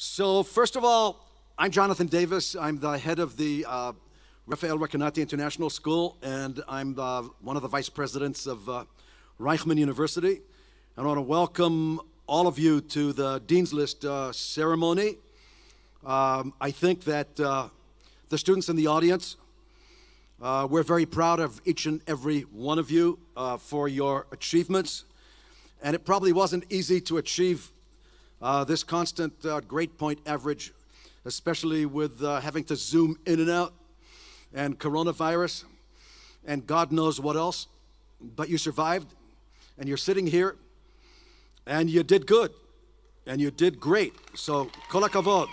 So first of all, I'm Jonathan Davis. I'm the head of the Raphael Recanati International School, and I'm one of the vice presidents of Reichman University. I want to welcome all of you to the Dean's List ceremony. I think that the students in the audience, we're very proud of each and every one of you for your achievements. And it probably wasn't easy to achieve this constant grade point average, especially with having to zoom in and out and coronavirus and God knows what else. But you survived, and you're sitting here, and you did good, and you did great. So, kol hakavod.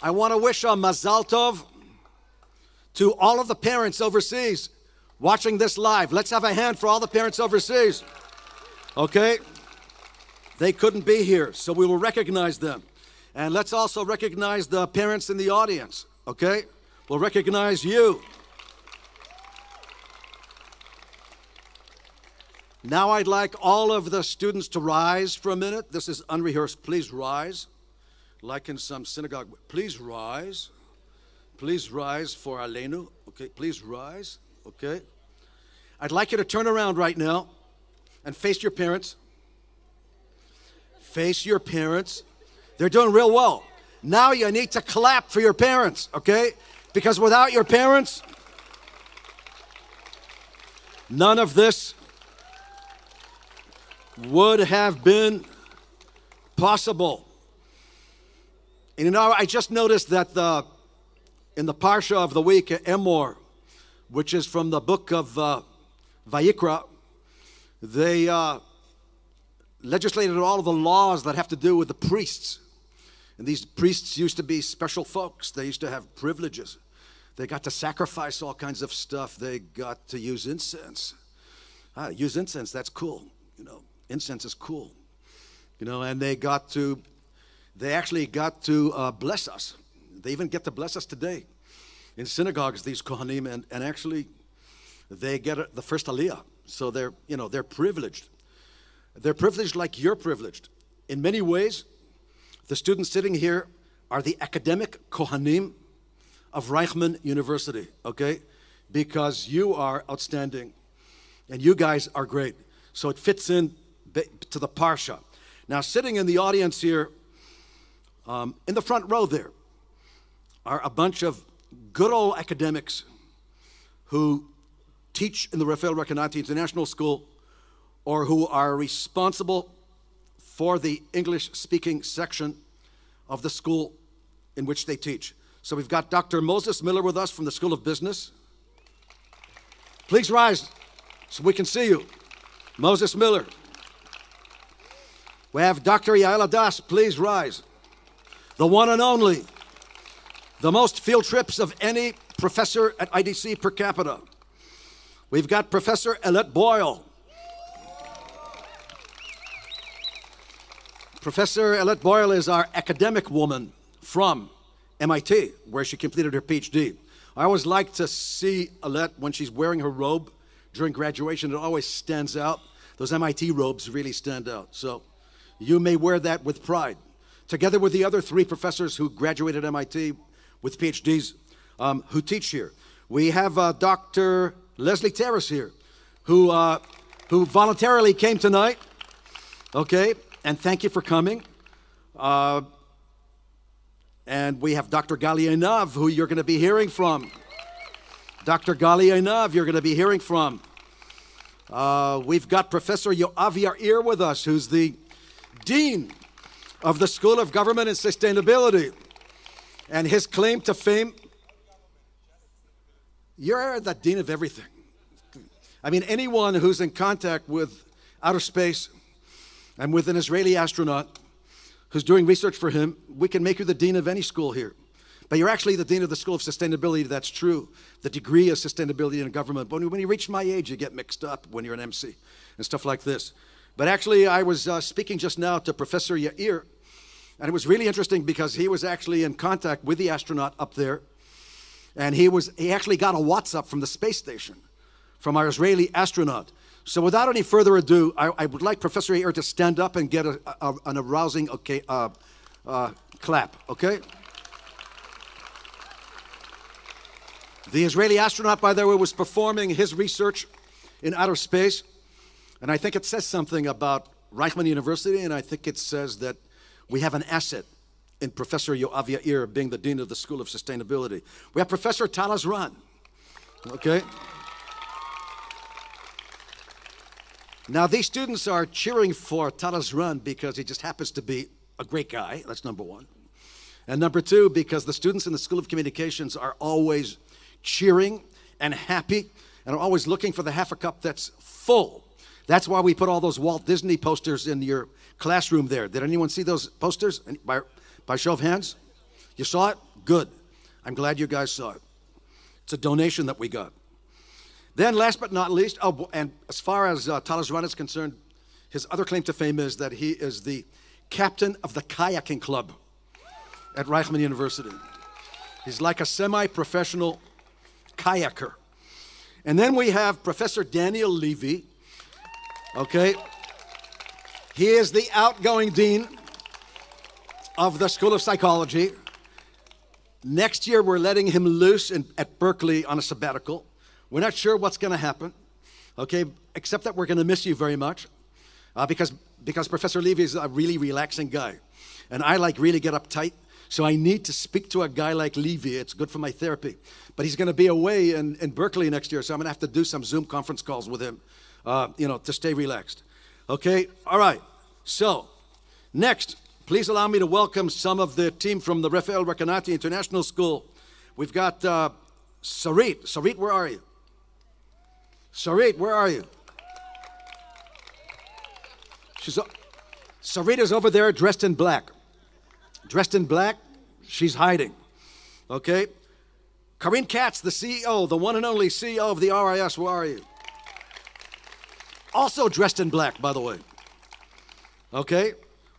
I want to wish a mazal tov to all of the parents overseas watching this live. Let's have a hand for all the parents overseas. Okay? They couldn't be here, so we will recognize them. And let's also recognize the parents in the audience. Okay? We'll recognize you. Now I'd like all of the students to rise for a minute. This is unrehearsed. Please rise. Like in some synagogue. Please rise. Please rise for Aleinu. Okay, please rise. Okay. I'd like you to turn around right now and face your parents. Face your parents. They're doing real well. Now you need to clap for your parents, okay? Because without your parents, none of this would have been possible. And you know, I just noticed that in the Parsha of the week, Emor, which is from the book of Vayikra, they legislated all of the laws that have to do with the priests. And these priests used to be special folks. They used to have privileges. They got to sacrifice all kinds of stuff. They got to use incense. Use incense, that's cool. You know, incense is cool. You know, and they actually got to bless us. They even get to bless us today in synagogues, these Kohanim, and actually they get the first aliyah. So they're privileged. They're privileged like you're privileged. In many ways, the students sitting here are the academic Kohanim of Reichman University, okay? Because you are outstanding, and you guys are great. So it fits in to the Parsha. Now, sitting in the audience here, in the front row there, are a bunch of good old academics who teach in the Raphael Recanati International School, or who are responsible for the English-speaking section of the school in which they teach. So we've got Dr. Moses Miller with us from the School of Business. Please rise so we can see you. Moses Miller. We have Dr. Yael Adas. Please rise. The one and only. The most field trips of any professor at IDC per capita. We've got Professor Elet Boyle. Professor Elet Boyle is our academic woman from MIT, where she completed her PhD. I always like to see Elet when she's wearing her robe during graduation. It always stands out. Those MIT robes really stand out. So you may wear that with pride. Together with the other 3 professors who graduated MIT with PhDs who teach here. We have Dr. Leslie Terrace here, who voluntarily came tonight. Okay. And thank you for coming. And we have Dr. Gali Einav, who you're going to be hearing from. Dr. Gali Einav, you're going to be hearing from. We've got Professor Yoav Yair with us, who's the Dean of the School of Government and Sustainability. And his claim to fame, you're the Dean of everything. I mean, anyone who's in contact with outer space, and with an Israeli astronaut who's doing research for him, we can make you the dean of any school here. But you're actually the dean of the School of Sustainability, that's true. The degree of sustainability in government. But when you reach my age, you get mixed up when you're an MC and stuff like this. But actually, I was speaking just now to Professor Yair, and it was really interesting because he was actually in contact with the astronaut up there. And he actually got a WhatsApp from the space station, from our Israeli astronaut. So without any further ado, I would like Professor Yair to stand up and get an arousing clap, okay? The Israeli astronaut, by the way, was performing his research in outer space, and I think it says something about Reichman University, and I think it says that we have an asset in Professor Yoav Yair being the Dean of the School of Sustainability. We have Professor Tal Azran, okay? Now, these students are cheering for Tal Azran because he just happens to be a great guy. That's number one. And number two, because the students in the School of Communications are always cheering and happy and are always looking for the half a cup that's full. That's why we put all those Walt Disney posters in your classroom there. Did anyone see those posters by show of hands? You saw it? Good. I'm glad you guys saw it. It's a donation that we got. Then last but not least, and as far as Tal Azran is concerned, his other claim to fame is that he is the captain of the kayaking club at Reichman University. He's like a semi-professional kayaker. And then we have Professor Daniel Levy, okay? He is the outgoing dean of the School of Psychology. Next year, we're letting him loose at Berkeley on a sabbatical. We're not sure what's going to happen, okay, except that we're going to miss you very much because Professor Levy is a really relaxing guy. And I really get uptight, so I need to speak to a guy like Levy. It's good for my therapy. But he's going to be away in Berkeley next year, so I'm going to have to do some Zoom conference calls with him, to stay relaxed. Okay, all right. So, next, please allow me to welcome some of the team from the Raphael Recanati International School. We've got Sarit. Sarit, where are you? Sarit, where are you? Sarit is over there dressed in black. Dressed in black, she's hiding. Okay? Karine Katz, the CEO, the one and only CEO of the RIS, where are you? Also dressed in black, by the way. Okay?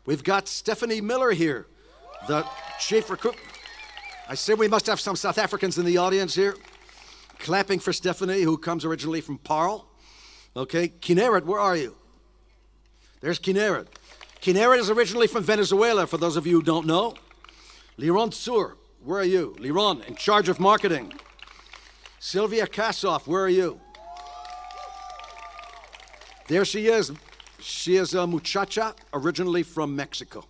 We've got Stephanie Miller here, the chief recruit. I say we must have some South Africans in the audience here. Clapping for Stephanie, who comes originally from Paarl. Okay, Kineret, where are you? There's Kineret. Kineret is originally from Venezuela, for those of you who don't know. Liron Tsur, where are you? Liron, in charge of marketing. Sylvia Kassoff, where are you? There she is. She is a muchacha, originally from Mexico.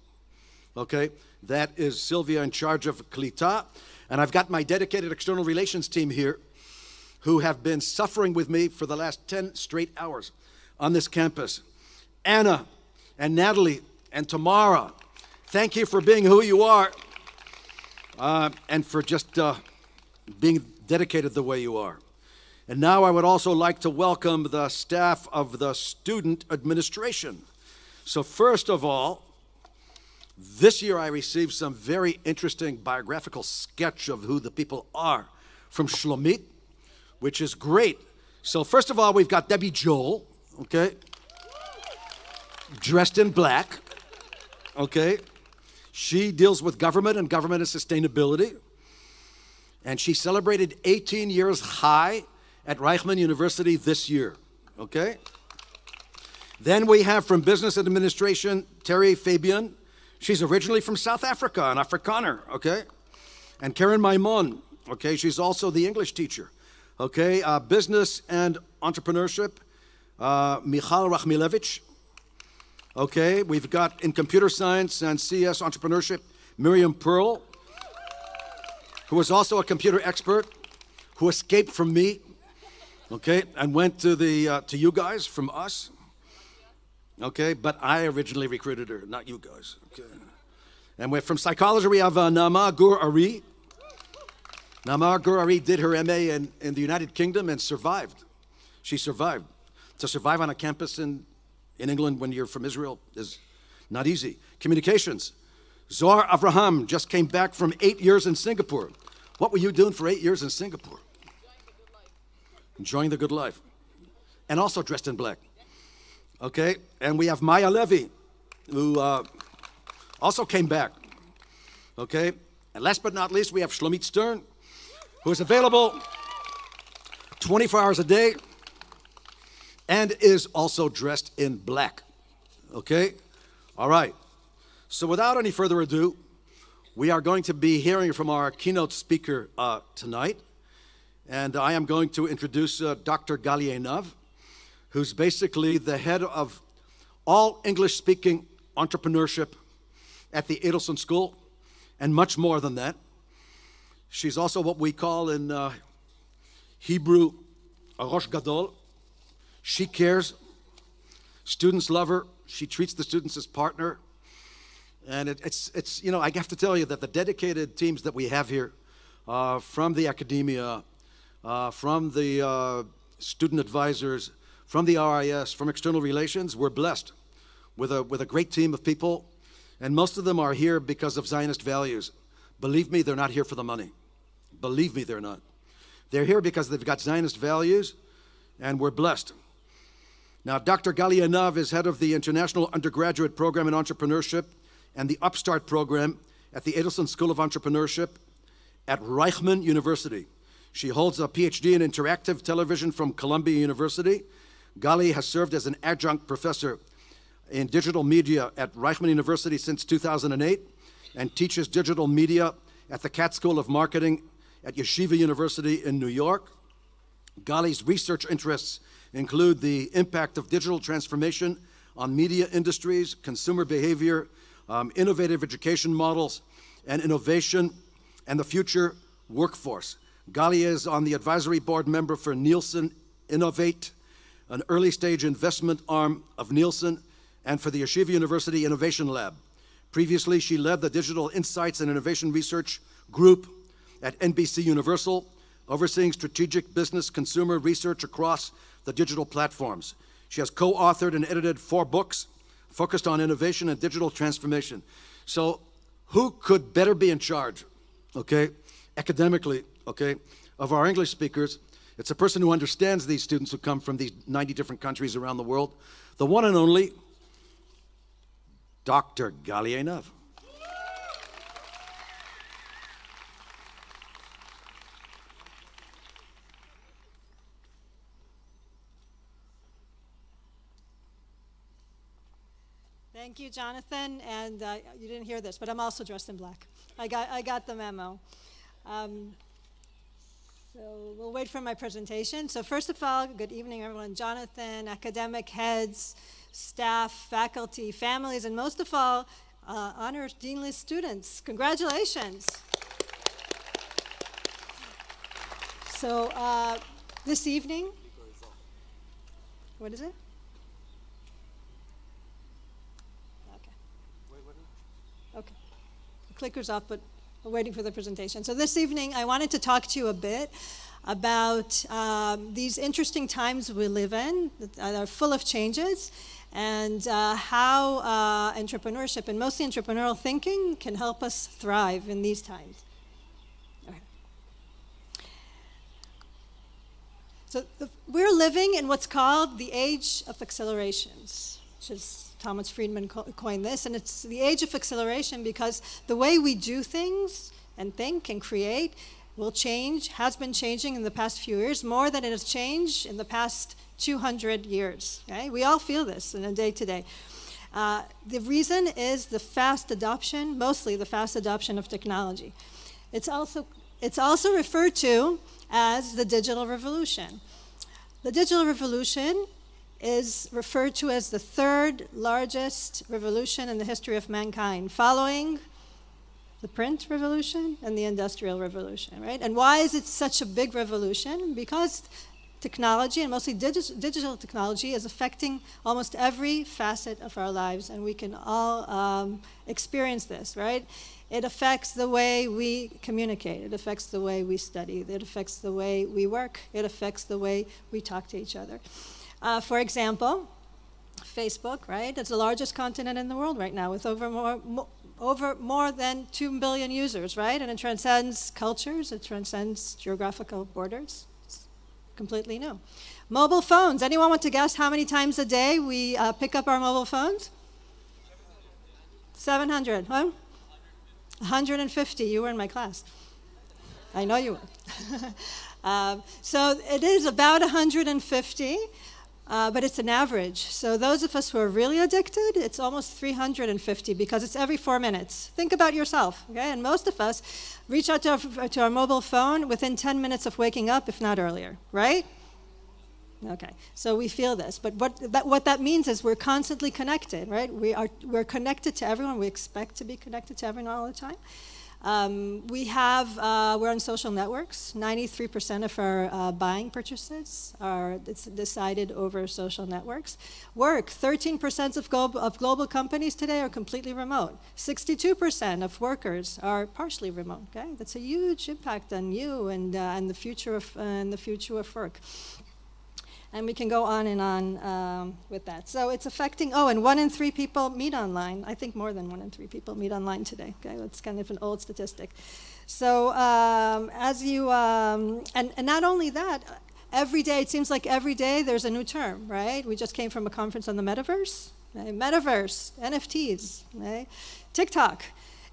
Okay, that is Sylvia in charge of Klita. And I've got my dedicated external relations team here who have been suffering with me for the last 10 straight hours on this campus. Anna and Natalie and Tamara, thank you for being who you are and for just being dedicated the way you are. And now I would also like to welcome the staff of the student administration. So first of all, this year I received some very interesting biographical sketch of who the people are from Shlomit, which is great. So first of all, we've got Debbie Joel, okay? Dressed in black, okay? She deals with government and government and sustainability. And she celebrated 18 years high at Reichman University this year, okay? Then we have from Business Administration, Terry Fabian. She's originally from South Africa, an Afrikaner, okay? And Karen Maimon, okay? She's also the English teacher, okay? Business and Entrepreneurship, Michal Rachmilevich, okay? We've got in Computer Science and CS Entrepreneurship, Miriam Pearl, who is also a computer expert, who escaped from me, okay, and went to you guys from us, okay, but I originally recruited her, not you guys, okay. And we're from psychology, we have Nama Gur Ari. Nama Gur Ari did her MA in the United Kingdom and survived. She survived. To survive on a campus in England when you're from Israel is not easy. Communications. Zohar Avraham just came back from 8 years in Singapore. What were you doing for 8 years in Singapore? Enjoying the good life. And also dressed in black. Okay, and we have Maya Levy, who also came back. Okay, and last but not least, we have Shlomit Stern, who is available 24 hours a day. and is also dressed in black. Okay? All right. So without any further ado, we are going to be hearing from our keynote speaker tonight. And I am going to introduce Dr. Galienov, who's basically the head of all English-speaking entrepreneurship at the Edelson School, and much more than that. She's also what we call in Hebrew, a Rosh Gadol. She cares. Students love her. She treats the students as partner. And it's you know, I have to tell you that the dedicated teams that we have here, from the academia, from the student advisors, from the RIS, from external relations, we're blessed with a great team of people. And most of them are here because of Zionist values. Believe me, they're not here for the money. Believe me, they're not. They're here because they've got Zionist values, and we're blessed. Now, Dr. Galienov is head of the International Undergraduate Program in Entrepreneurship and the Upstart Program at the Edelson School of Entrepreneurship at Reichman University. She holds a PhD in interactive television from Columbia University. Gali has served as an adjunct professor in digital media at Reichman University since 2008 and teaches digital media at the Katz School of Marketing at Yeshiva University in New York. Gali's research interests include the impact of digital transformation on media industries, consumer behavior, innovative education models, and innovation, and the future workforce. Gali is on the advisory board member for Nielsen Innovate, an early stage investment arm of Nielsen, and for the Yeshiva University Innovation Lab. Previously, she led the Digital Insights and Innovation Research Group at NBC Universal, overseeing strategic business consumer research across the digital platforms. She has co-authored and edited 4 books focused on innovation and digital transformation. So who could better be in charge, okay, academically, okay, of our English speakers? It's a person who understands these students who come from these 90 different countries around the world, the one and only Dr. Galienov. Thank you, Jonathan. And you didn't hear this, but I'm also dressed in black. I got the memo. So we'll wait for my presentation. So first of all, good evening, everyone. Jonathan, academic heads, staff, faculty, families, and most of all, honored Dean List students. Congratulations. So this evening, what is it? Okay, the clicker's off, but we're waiting for the presentation. So this evening, I wanted to talk to you a bit about these interesting times we live in that are full of changes, and how entrepreneurship, and mostly entrepreneurial thinking, can help us thrive in these times. Okay. So we're living in what's called the age of accelerations, which is Thomas Friedman coined this, and it's the age of acceleration because the way we do things and think and create will change, has been changing in the past few years, more than it has changed in the past 200 years. Okay? We all feel this in a day-to-day. The reason is the fast adoption, mostly the fast adoption of technology. It's also referred to as the digital revolution. The digital revolution is referred to as the 3rd largest revolution in the history of mankind, following the print revolution and the industrial revolution, right? And why is it such a big revolution? Because technology, and mostly digital technology, is affecting almost every facet of our lives, and we can all experience this, right? It affects the way we communicate. It affects the way we study. It affects the way we work. It affects the way we talk to each other. For example, Facebook, right? It's the largest continent in the world right now with over more than 2 billion users, right? And it transcends cultures, it transcends geographical borders. It's completely new. Mobile phones. Anyone want to guess how many times a day we pick up our mobile phones? 700, huh? 150. You were in my class. I know you were. So it is about 150. but it's an average. So those of us who are really addicted, it's almost 350 because it's every 4 minutes. Think about yourself, okay? And most of us reach out to our mobile phone within 10 minutes of waking up, if not earlier, right? Okay, so we feel this, but what that means is we're constantly connected, right? We're connected to everyone. We expect to be connected to everyone all the time. We're on social networks. 93% of our buying purchases are decided over social networks. Work, 13% of global companies today are completely remote. 62% of workers are partially remote. Okay, that's a huge impact on you and the future of work. And we can go on and on with that. So it's affecting, and 1 in 3 people meet online. I think more than 1 in 3 people meet online today. Okay, that's kind of an old statistic. So and not only that, every day, it seems like every day there's a new term, right? We just came from a conference on the metaverse. Right? Metaverse, NFTs, right? TikTok.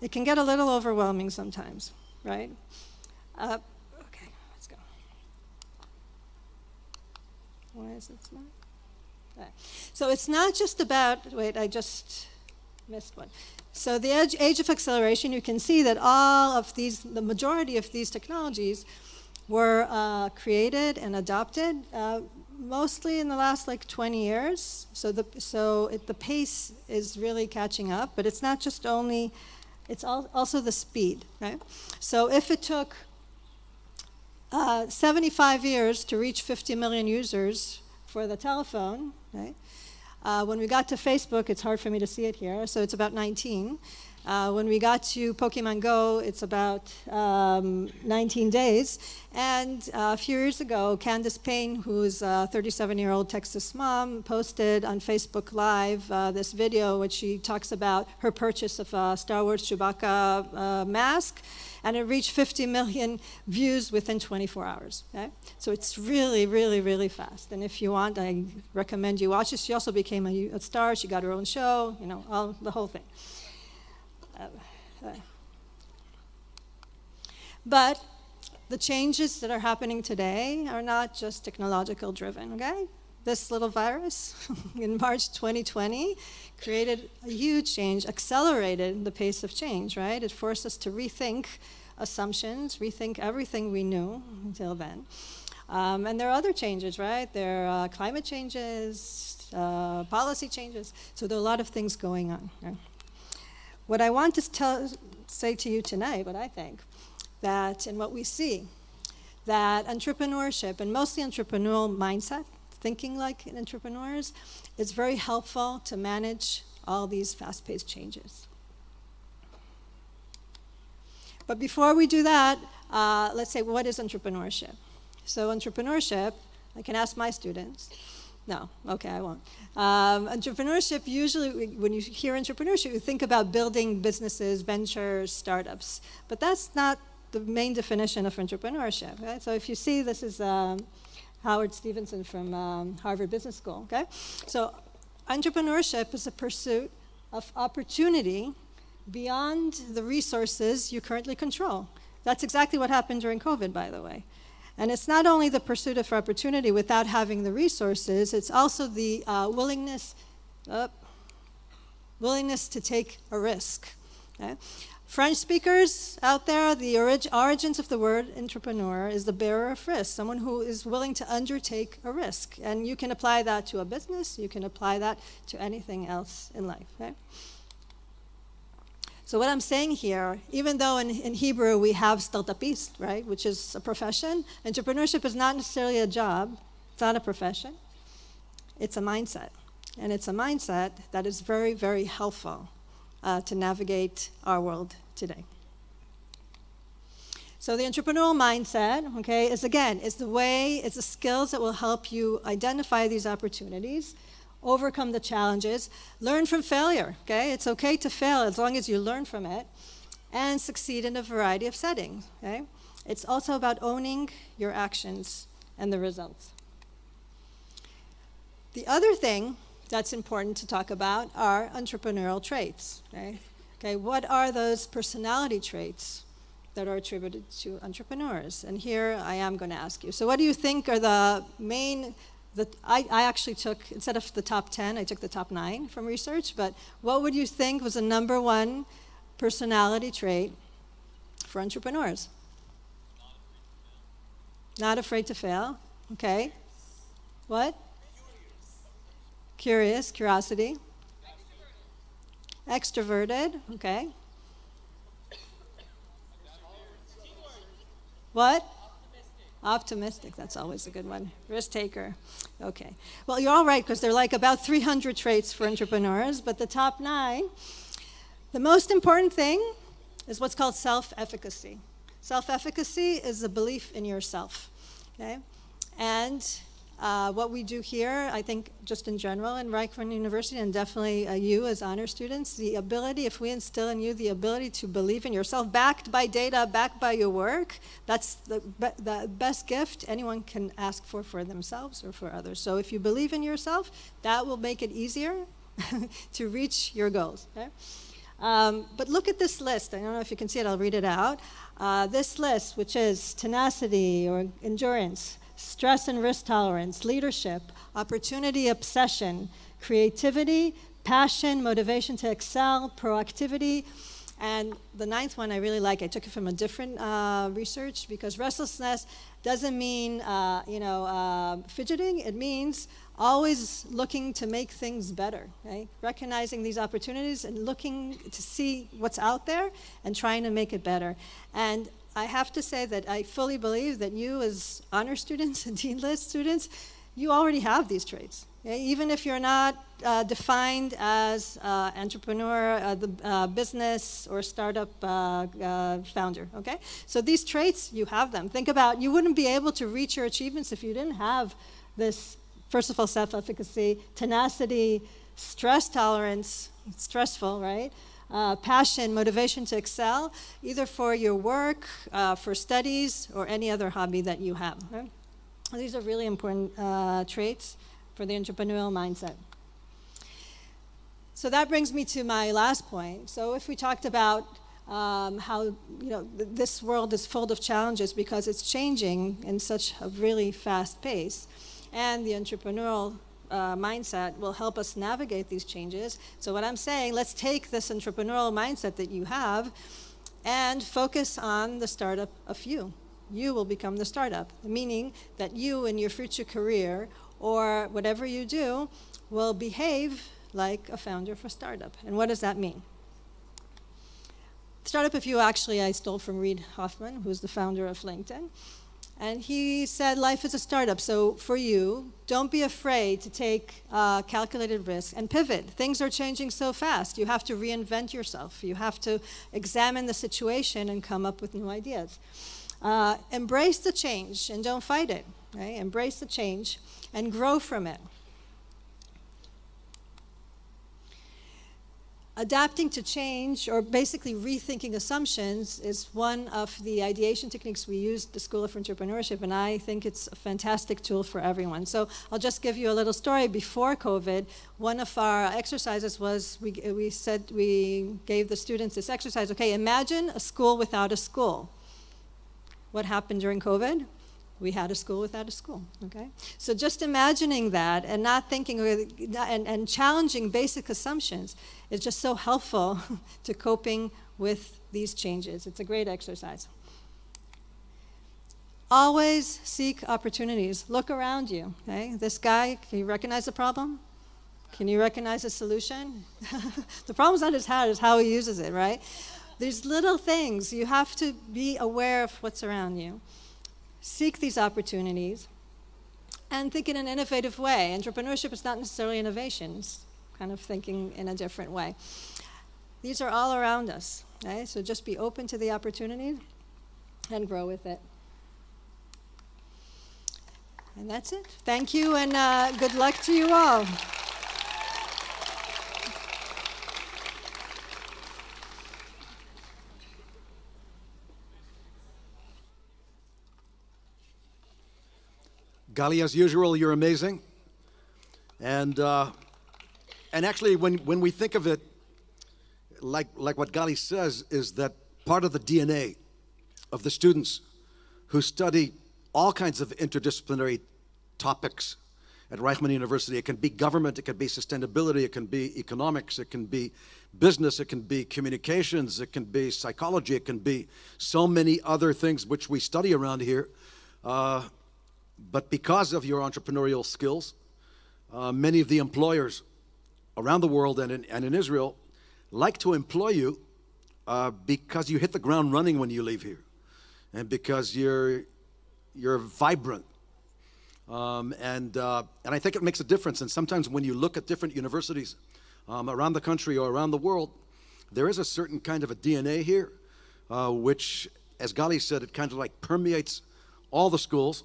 It can get a little overwhelming sometimes, right? Why is it not? Okay. So it's not just about, wait, I just missed one. So the age of acceleration, you can see that the majority of these technologies were created and adopted mostly in the last 20 years. So the pace is really catching up, but it's not just only, it's also the speed, right? So if it took 75 years to reach 50 million users for the telephone, right? When we got to Facebook, it's hard for me to see it here, so it's about 19. When we got to Pokemon Go, it's about 19 days. And a few years ago, Candace Payne, who's a 37-year-old Texas mom, posted on Facebook Live this video which she talks about her purchase of a Star Wars Chewbacca mask, and it reached 50 million views within 24 hours. Okay? So it's really, really, really fast. And if you want, I recommend you watch it. She also became a star. She got her own show, the whole thing. But the changes that are happening today are not just technological driven, okay? This little virus in March 2020 created a huge change, accelerated the pace of change, right? It forced us to rethink assumptions, rethink everything we knew until then. And there are other changes, right? There are climate changes, policy changes. So there are a lot of things going on. Right? What I want to say to you tonight, what I think, that and what we see, that entrepreneurship, and mostly entrepreneurial mindset, thinking like entrepreneurs, is very helpful to manage all these fast-paced changes. But before we do that, let's say, what is entrepreneurship? So entrepreneurship, I can ask my students. No, okay, I won't. Entrepreneurship, usually when you hear entrepreneurship, you think about building businesses, ventures, startups. But that's not the main definition of entrepreneurship. Right? So if you see, this is Howard Stevenson from Harvard Business School. Okay? So entrepreneurship is a pursuit of opportunity beyond the resources you currently control. That's exactly what happened during COVID, by the way. And it's not only the pursuit of opportunity without having the resources, it's also the willingness to take a risk. Okay? French speakers out there, the origins of the word entrepreneur is the bearer of risk, someone who is willing to undertake a risk. And you can apply that to a business, you can apply that to anything else in life. Okay? So what I'm saying here, even though in Hebrew we have startupist, right, which is a profession, entrepreneurship is not necessarily a job, it's not a profession, it's a mindset. And it's a mindset that is very, very helpful to navigate our world today. So the entrepreneurial mindset, okay, is the skills that will help you identify these opportunities, overcome the challenges, learn from failure, okay? It's okay to fail as long as you learn from it, and succeed in a variety of settings, okay? It's also about owning your actions and the results. The other thing that's important to talk about are entrepreneurial traits, okay? Okay, what are those personality traits that are attributed to entrepreneurs? And here I am going to ask you, so what do you think are the main I actually took, instead of the top 10, I took the top 9 from research, but what would you think was the #1 personality trait for entrepreneurs? Not afraid to fail. Okay. What? Curious, curiosity. Extroverted. Okay. What? Optimistic, that's always a good one. Risk taker. Okay. Well, you're all right, because they're like about 300 traits for entrepreneurs, but the top 9, the most important thing is what's called self-efficacy. Self-efficacy is a belief in yourself, okay? And what we do here, I think just in general in Reichman University, and definitely you as honor students, the ability, if we instill in you the ability to believe in yourself, backed by data, backed by your work, that's the best gift anyone can ask for themselves or for others. So if you believe in yourself, that will make it easier to reach your goals. Okay? But look at this list. I don't know if you can see it. I'll read it out. This list, which is tenacity or endurance, stress and risk tolerance, leadership, opportunity obsession, creativity, passion, motivation to excel, proactivity, and the 9th one I really like. I took it from a different research, because restlessness doesn't mean fidgeting. It means always looking to make things better, right? Recognizing these opportunities and looking to see what's out there and trying to make it better. And I have to say that I fully believe that you as honor students and Dean List students, you already have these traits. Okay? Even if you're not defined as entrepreneur, business or startup founder, okay? So these traits, you have them. Think about, you wouldn't be able to reach your achievements if you didn't have this, first of all, self-efficacy, tenacity, stress tolerance, it's stressful, right? Passion, motivation to excel, either for your work, for studies, or any other hobby that you have. Right? These are really important traits for the entrepreneurial mindset. So that brings me to my last point. So if we talked about how this world is full of challenges because it's changing in such a really fast pace, and the entrepreneurial mindset will help us navigate these changes. So what I'm saying, let's take this entrepreneurial mindset that you have and focus on the startup of you. You will become the startup, meaning that you in your future career or whatever you do will behave like a founder for startup. And what does that mean? Startup of you, actually, I stole from Reid Hoffman, who's the founder of LinkedIn. And he said, life is a startup. So for you, don't be afraid to take calculated risks and pivot. Things are changing so fast. You have to reinvent yourself. You have to examine the situation and come up with new ideas. Embrace the change and don't fight it. Right? Embrace the change and grow from it. Adapting to change, or basically rethinking assumptions, is one of the ideation techniques we use at the School of Entrepreneurship, and I think it's a fantastic tool for everyone. So I'll just give you a little story. Before COVID, one of our exercises was, we gave the students this exercise. Okay, imagine a school without a school. What happened during COVID? We had a school without a school, okay? So just imagining that and not thinking, and challenging basic assumptions is just so helpful to coping with these changes. It's a great exercise. Always seek opportunities. Look around you, okay? This guy, can you recognize the problem? Can you recognize a solution? The problem's not his hat, it's how he uses it, right? There's little things. You have to be aware of what's around you. Seek these opportunities and think in an innovative way. Entrepreneurship is not necessarily innovation. It's kind of thinking in a different way. These are all around us. Okay? So just be open to the opportunity and grow with it. And that's it. Thank you, and good luck to you all. Gali, as usual, you're amazing. And actually, when we think of it, like what Gali says, is that part of the DNA of the students who study all kinds of interdisciplinary topics at Reichman University. It can be government, it can be sustainability, it can be economics, it can be business, it can be communications, it can be psychology, it can be so many other things which we study around here. But because of your entrepreneurial skills, many of the employers around the world and in Israel like to employ you because you hit the ground running when you leave here, and because you're vibrant. And I think it makes a difference. And sometimes when you look at different universities around the country or around the world, there is a certain kind of a DNA here, which, as Gali said, it kind of like permeates all the schools,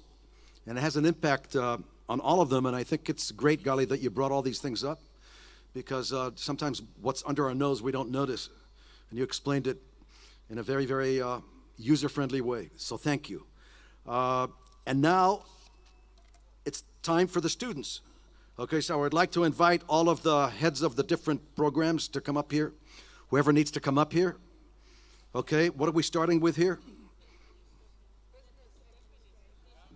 and it has an impact on all of them. And I think it's great, Gali, that you brought all these things up, because sometimes what's under our nose we don't notice. And you explained it in a very, very user-friendly way. So thank you. And now it's time for the students. Okay, so I'd like to invite all of the heads of the different programs to come up here. Whoever needs to come up here. Okay, what are we starting with here?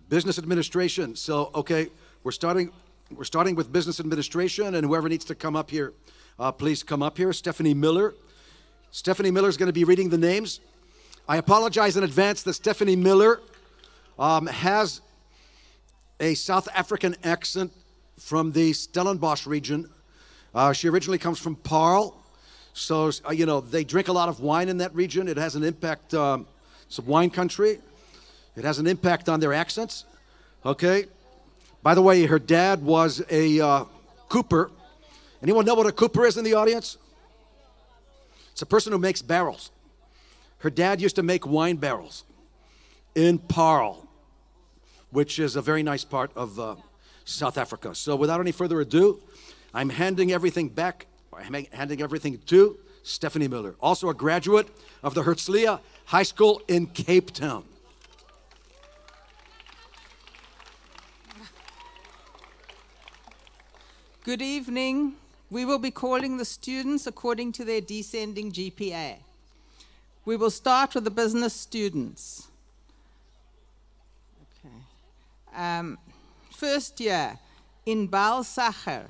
Business administration. So, okay, we're starting with business administration, and whoever needs to come up here, please come up here. Stephanie Miller. Stephanie Miller is going to be reading the names. I apologize in advance that Stephanie Miller has a South African accent from the Stellenbosch region. She originally comes from Paarl. So, you know, they drink a lot of wine in that region. It has an impact, it's a wine country. It has an impact on their accents, okay? By the way, her dad was a cooper. Anyone know what a cooper is in the audience? It's a person who makes barrels. Her dad used to make wine barrels in Paarl, which is a very nice part of South Africa. So without any further ado, I'm handing everything to Stephanie Miller, also a graduate of the Herzliya High School in Cape Town. Good evening. We will be calling the students according to their descending GPA. We will start with the business students. Okay. First year, Inbal Sacher.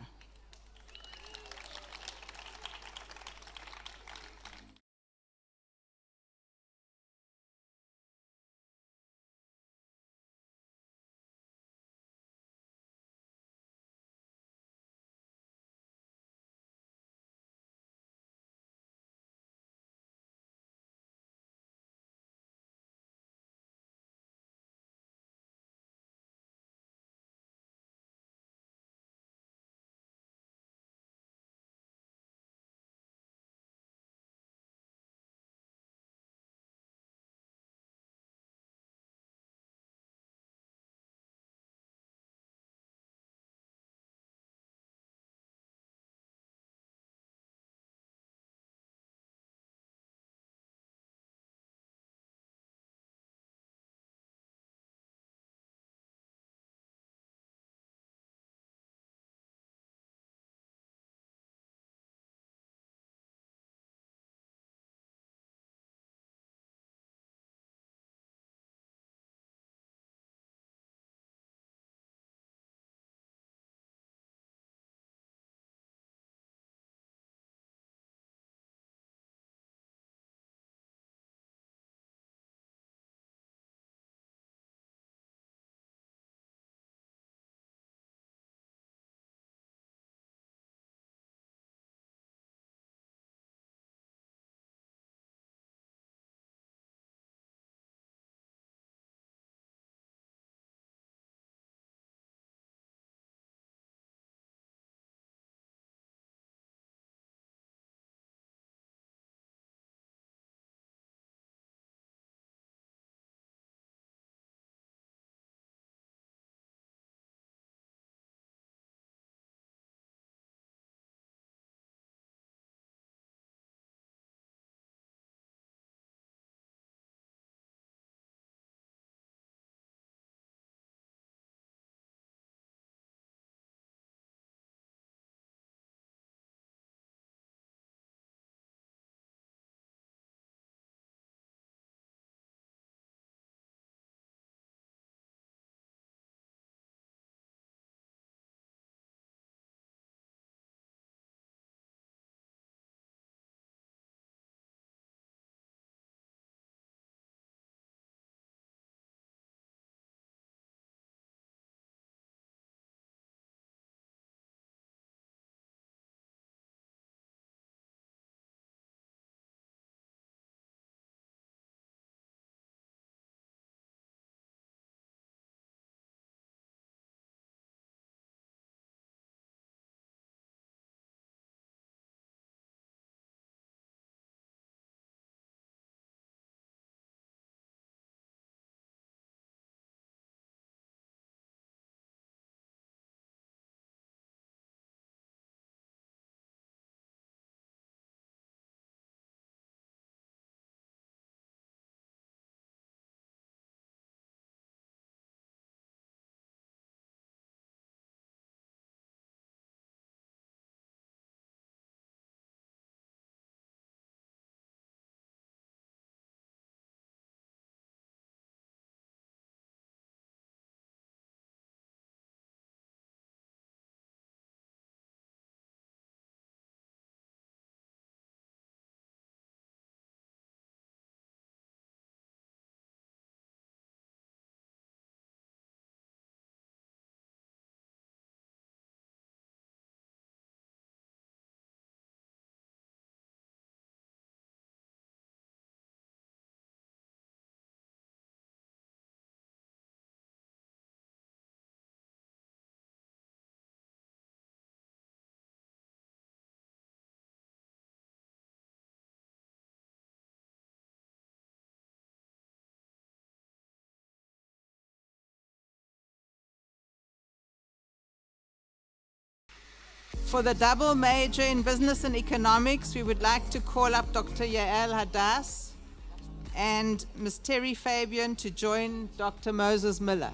For the double major in business and economics, we would like to call up Dr. Yael Hadass and Ms. Terry Fabian to join Dr. Moses Miller.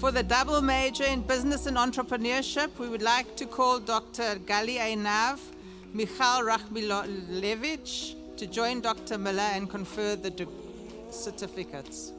For the double major in business and entrepreneurship, we would like to call Dr. Gali Einav, Michal Rachmilevich to join Dr. Miller and confer the certificates.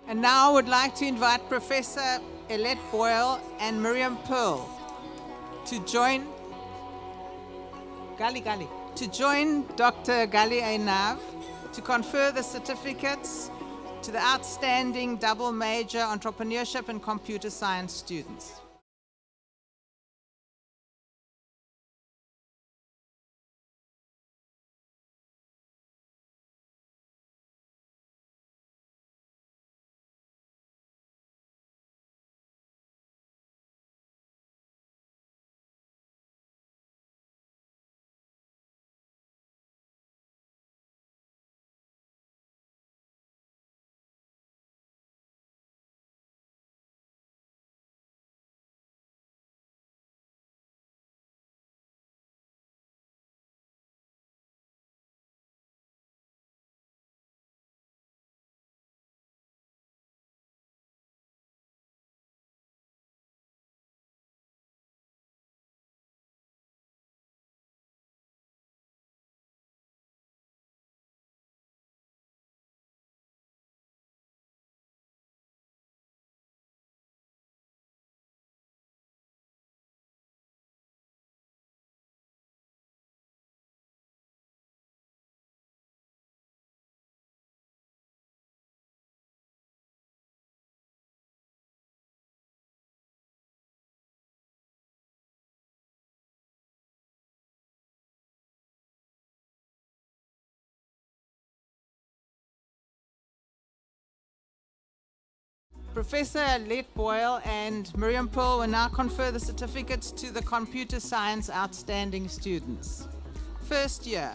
And now I would like to invite Professor Elette Boyle and Miriam Pearl to join Dr. Gali Einav to confer the certificates to the outstanding double major entrepreneurship and computer science students. Professor Elette Boyle and Miriam Pearl will now confer the certificates to the computer science outstanding students. First year.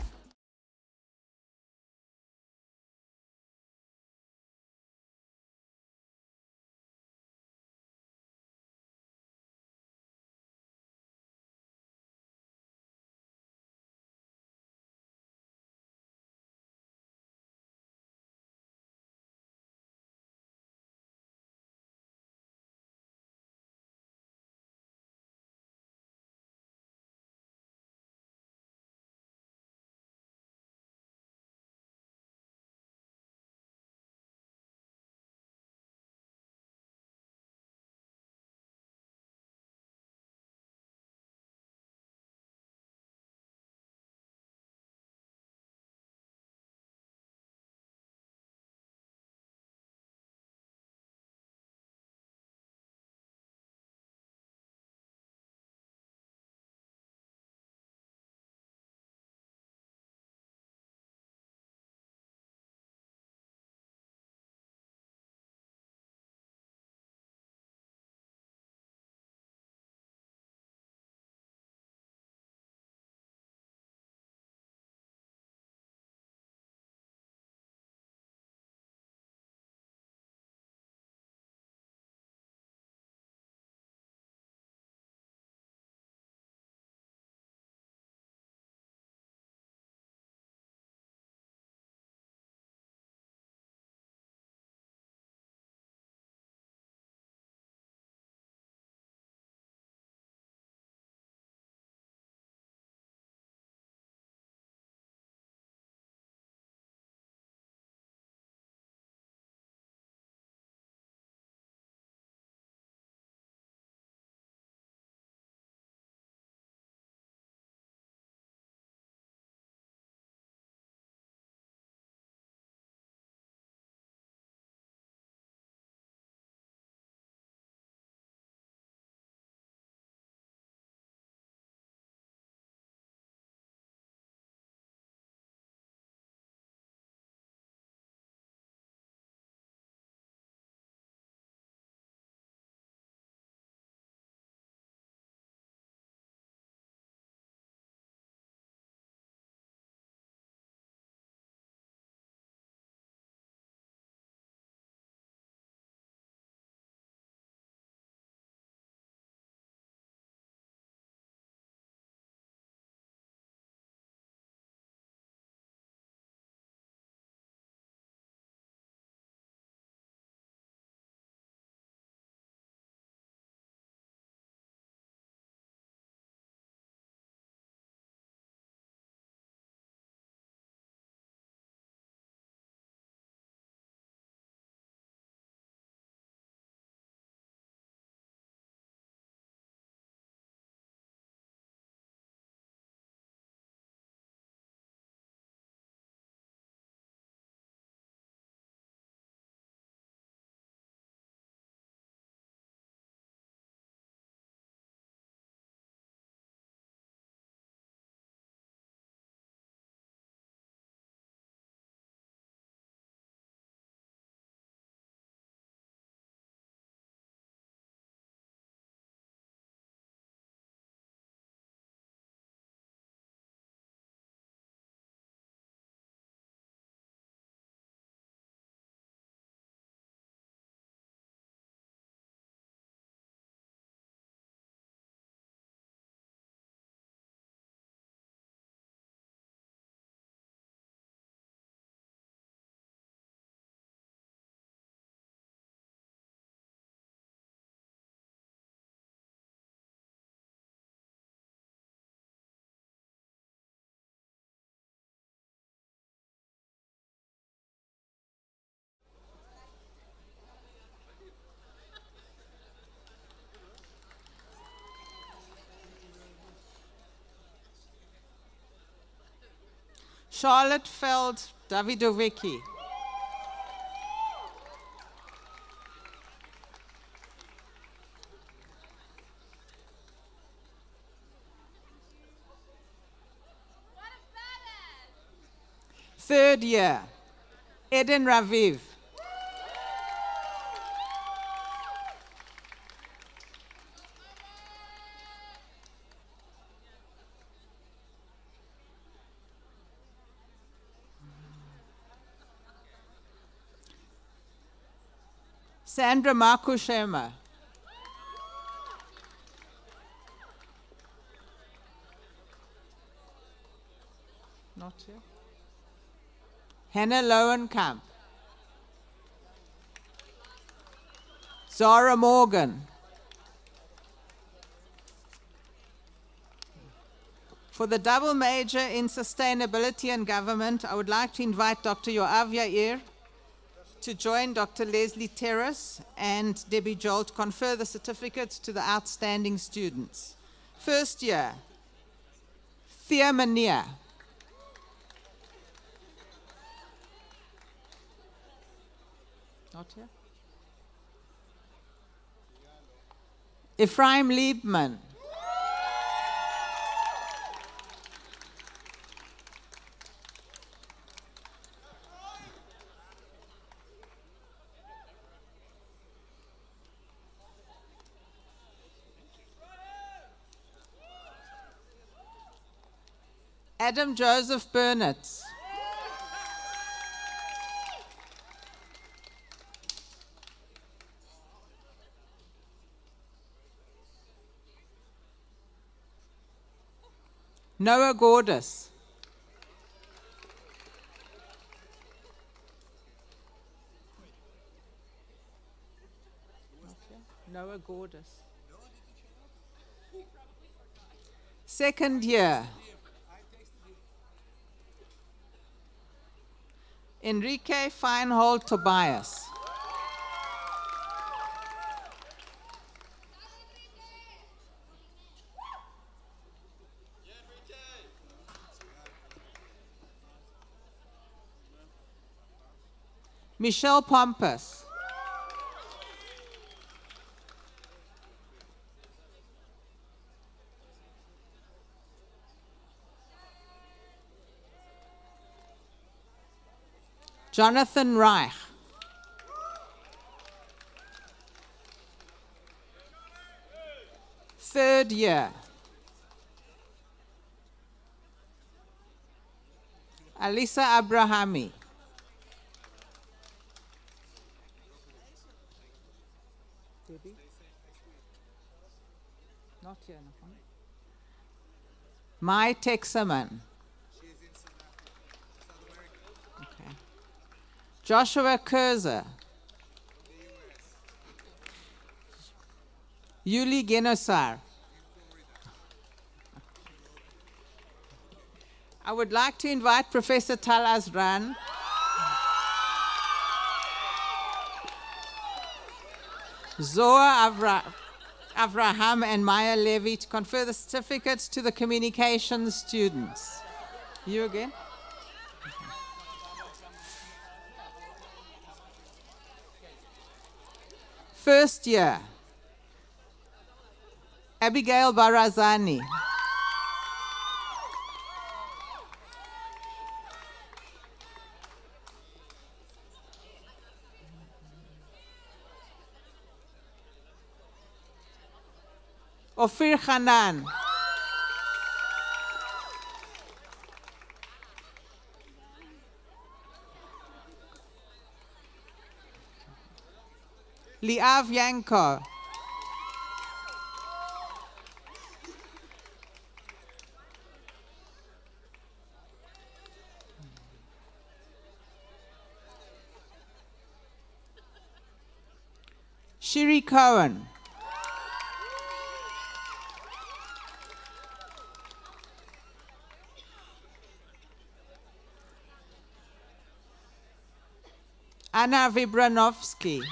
Charlotte Feld Davidovicki. Third year, Eden Raviv. Sandra Makushema. Not here. Hannah Lowenkamp. Zara Morgan. For the double major in sustainability and government, I would like to invite Dr. Yoav Yair to join Dr. Leslie Terrace and Debbie Joel to confer the certificates to the outstanding students. First year, Thea Mania. Not here. Ephraim Liebman. Adam Joseph Burnett. Noah Gordis. Noah Gordis. Second year. Enrique Feinhold Tobias. Michelle Pompous. Jonathan Reich. Third year. Alisa Abrahami. Not here. Mai Texaman. Okay. Joshua Kurzer. Yuli Genosar. I would like to invite Professor Tal Azran Zoa Avraham and Maya Levy to confer the certificates to the communications students. You again? First year, Abigail Barazani. Ofir Hanan. Liav Yanko. Shiri Cohen. Anna Vibranovsky.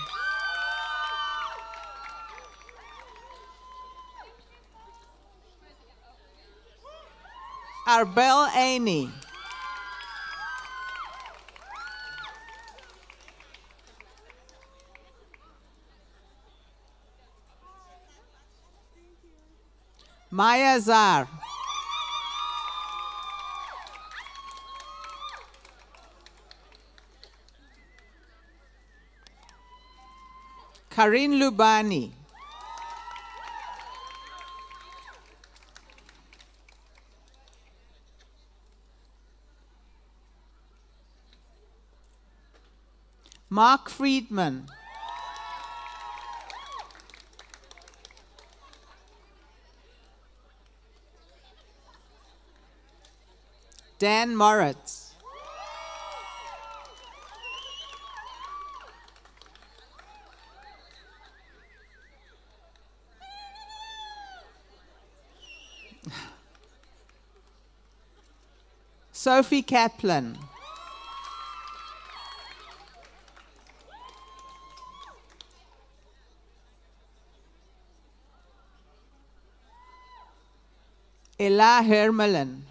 Arbel Aini. Maya Zar. Karin Lubani. Mark Friedman. Dan Moritz. Sophie Kaplan. Ella Hermelin.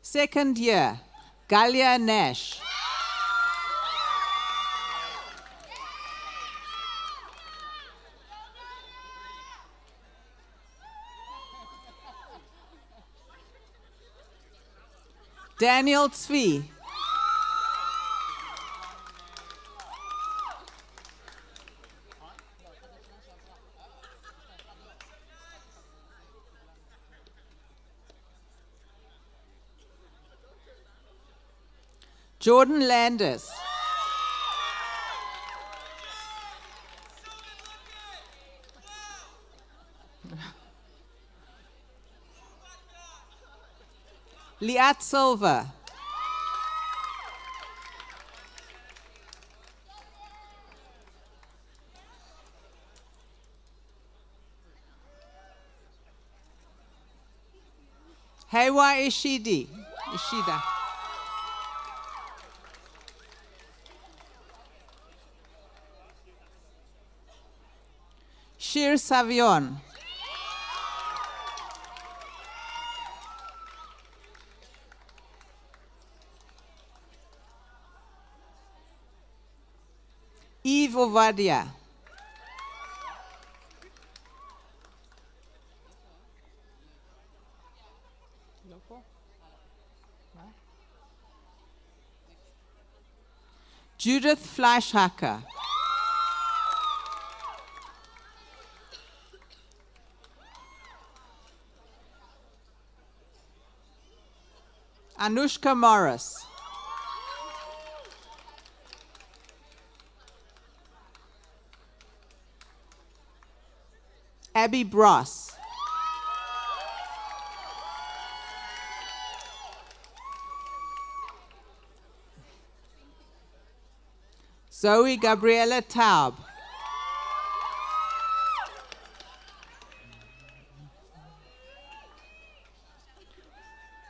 Second year, Galia Nash. Daniel Zvi. Jordan Landis. Liat Silva. Hewa Ishida. Shir Savion. Eve Ovadia. Judith Fleischhacker. Anushka Morris. Abby Bross. Zoe Gabriela Taub.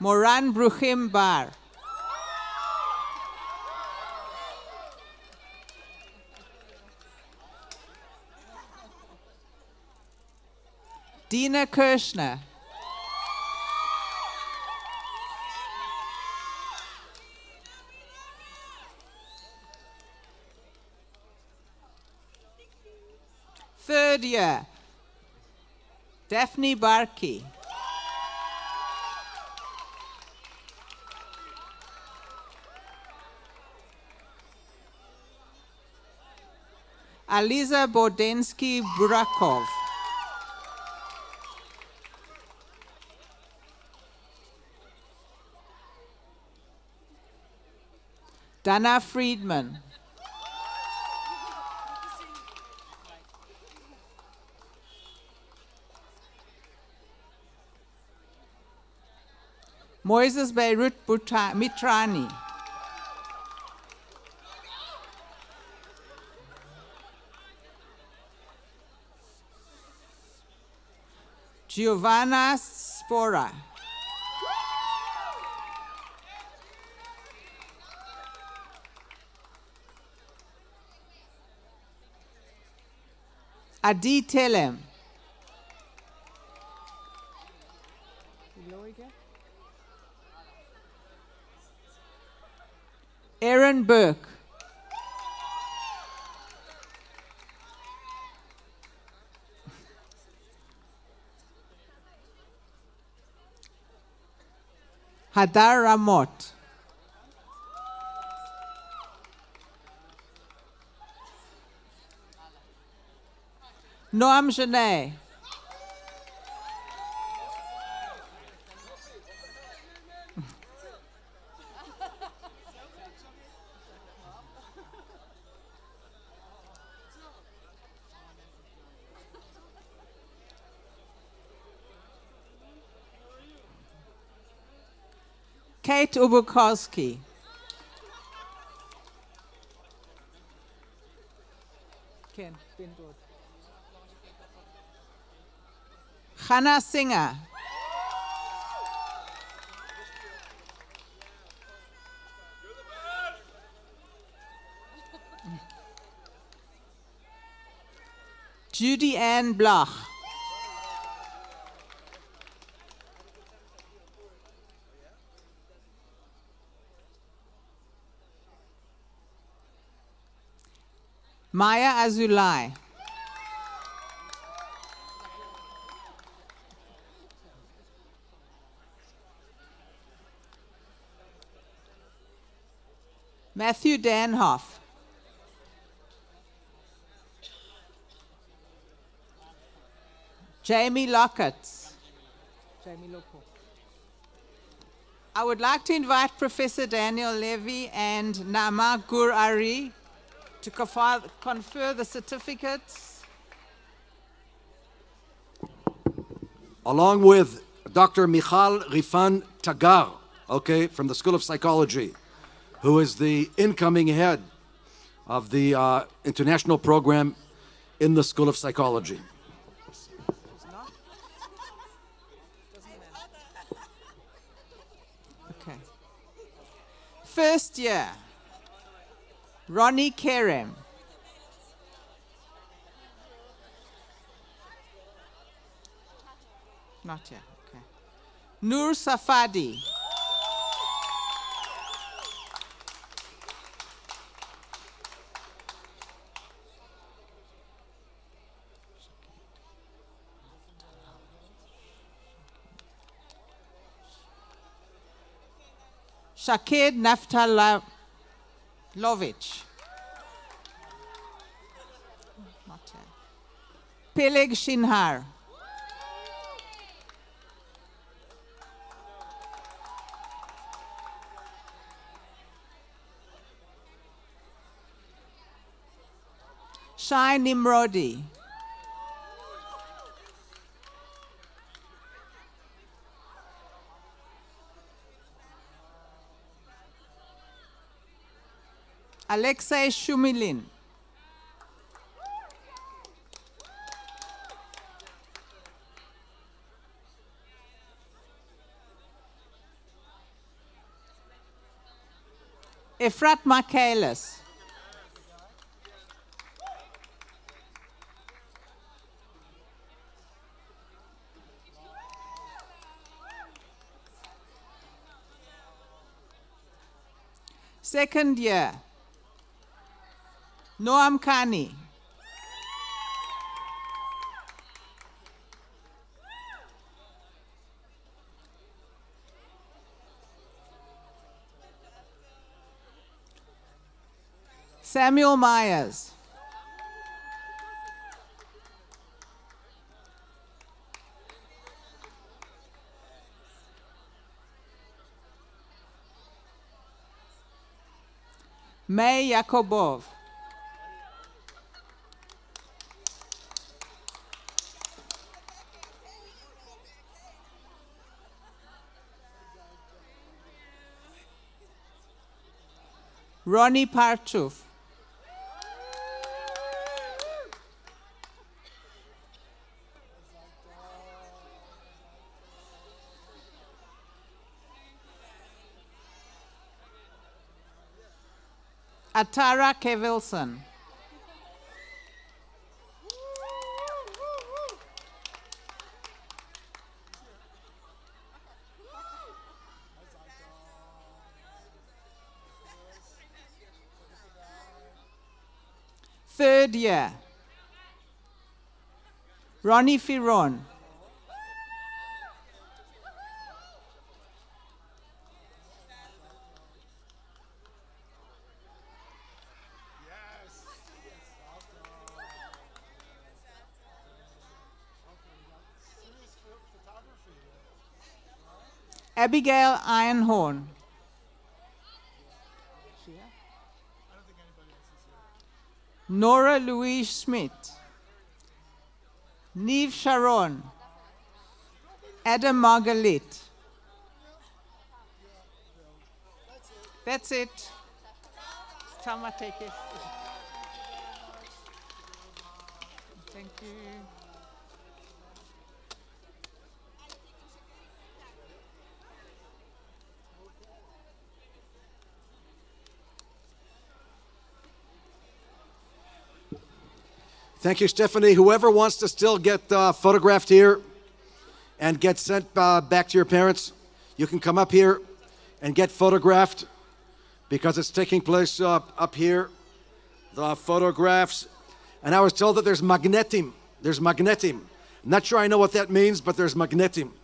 Moran Bruchim Bar. Dina Kirschner. Third year, Daphne Barkey. Aliza Bodensky-Burakov. Dana Friedman. Moises Beirut Mitrani. Giovanna Spora. Adi Telem. Aaron Burke. Hadar Ramot. Noam Janae. Kate Ubukowski. Ken, Hannah Singer. Judy Ann Bloch. Maya Azulai. Matthew Danhoff. Jamie Lockett. I would like to invite Professor Daniel Levy and Nama Gur Ari to confer the certificates. Along with Dr. Michal Rifan Tagar, okay, from the School of Psychology, who is the incoming head of the international program in the School of Psychology. Okay. First year, Ronnie Kerem. Not yet, okay. Nur Safadi. Shaked Naftalovic. Not yet. Peleg Shinhar. Shai Nimrodi. Alexei Shumilin. Efrat Michaelis. Second year, Noam Kani. Samuel Myers. May Yakubov. Ronnie Parchuf. Atara Kevilson. Third year, Ronnie Firon. Abigail Ironhorn. Nora Louise Schmidt. Neve Sharon. Adam Margalit. That's it. Tama, take it. Thank you. Thank you, Stephanie. Whoever wants to still get photographed here and get sent back to your parents, you can come up here and get photographed because it's taking place up here, the photographs. And I was told that theres magnetim. There's magnetim. Not sure I know what that means, but there's magnetim.